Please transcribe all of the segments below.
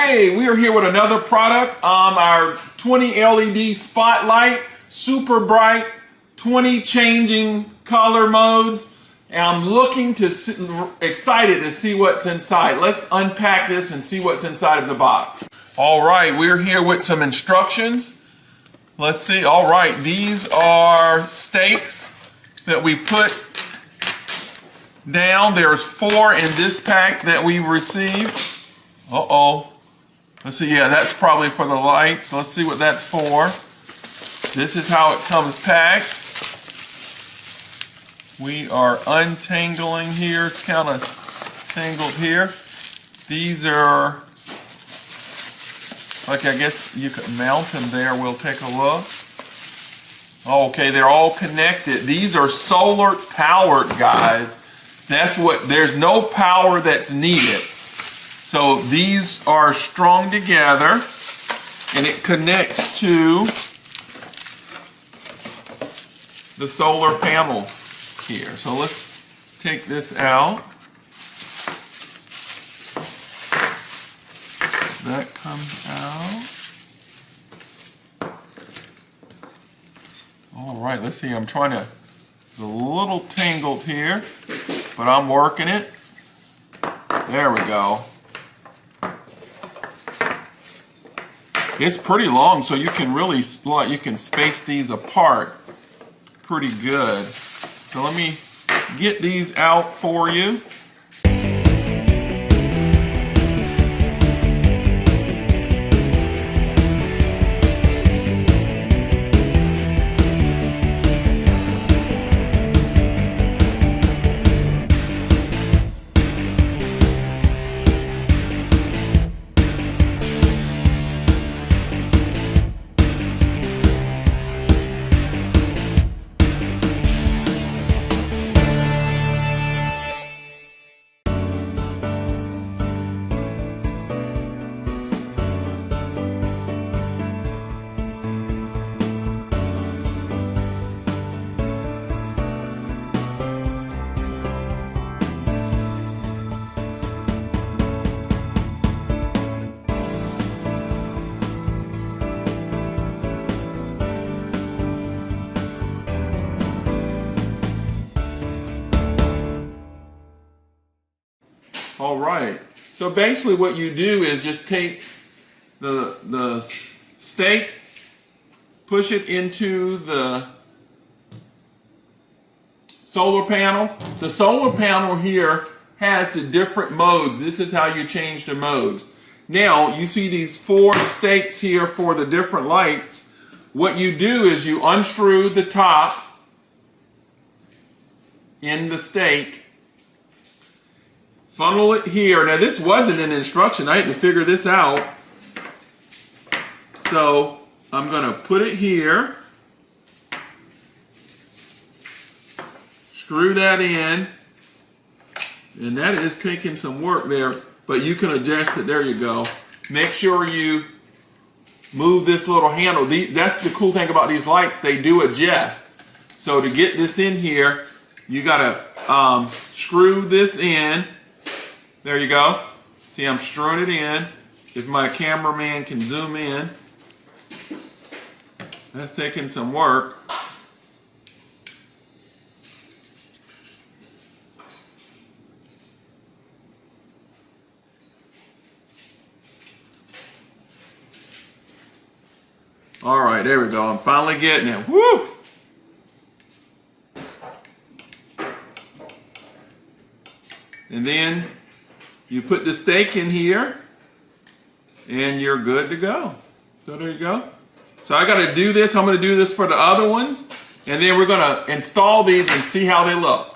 Hey, we are here with another product, our 20 LED spotlight, super bright, 20 changing color modes. And I'm excited to see what's inside. Let's unpack this and see what's inside of the box. All right, we're here with some instructions. Let's see. All right, these are stakes that we put down. There's 4 in this pack that we received. Uh-oh. Let's see, yeah, that's probably for the lights. Let's see what that's for. This is how it comes packed. We are untangling here. It's kind of tangled here. These are, like, I guess you could mount them there. We'll take a look. Okay, they're all connected. These are solar powered, guys. That's what, there's no power that's needed. So these are strung together and it connects to the solar panel here. So let's take this out. That comes out. All right, let's see. I'm trying to, it's a little tangled here, but I'm working it. There we go. It's pretty long, so you can really, you can space these apart pretty good. So let me get these out for you. All right, so basically what you do is just take the stake, push it into the solar panel. The solar panel here has the different modes. This is how you change the modes. Now, you see these 4 stakes here for the different lights. What you do is you unscrew the top in the stake, funnel it here. Now this wasn't an instruction. I had to figure this out. So I'm going to put it here. Screw that in. And that is taking some work there. But you can adjust it. There you go. Make sure you move this little handle. That's the cool thing about these lights. They do adjust. So to get this in here, you got to screw this in. There you go. See, I'm screwing it in. If my cameraman can zoom in. That's taking some work. All right, there we go. I'm finally getting it. Woo! And then you put the stake in here and you're good to go. So there you go. So I got to do this. I'm going to do this for the other ones. And then we're going to install these and see how they look.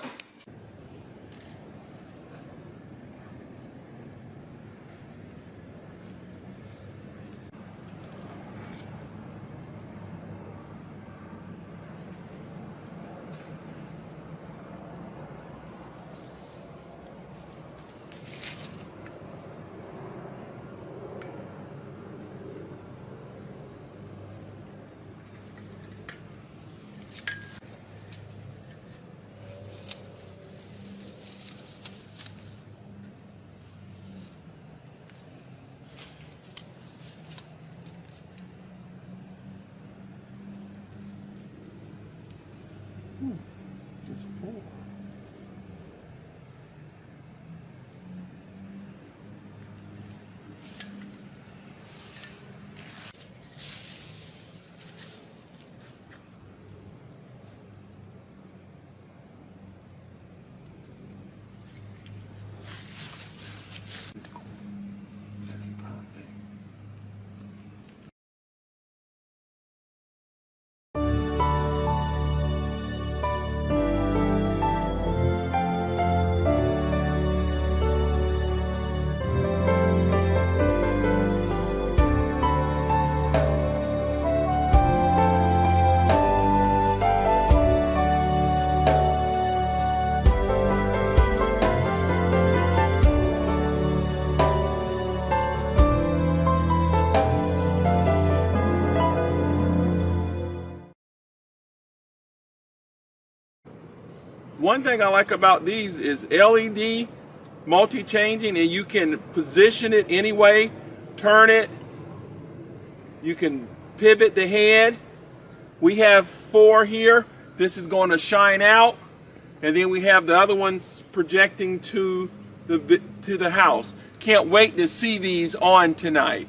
One thing I like about these is LED multi-changing, and you can position it anyway, turn it, you can pivot the head. We have 4 here. This is going to shine out, and then we have the other ones projecting to the house. Can't wait to see these on tonight.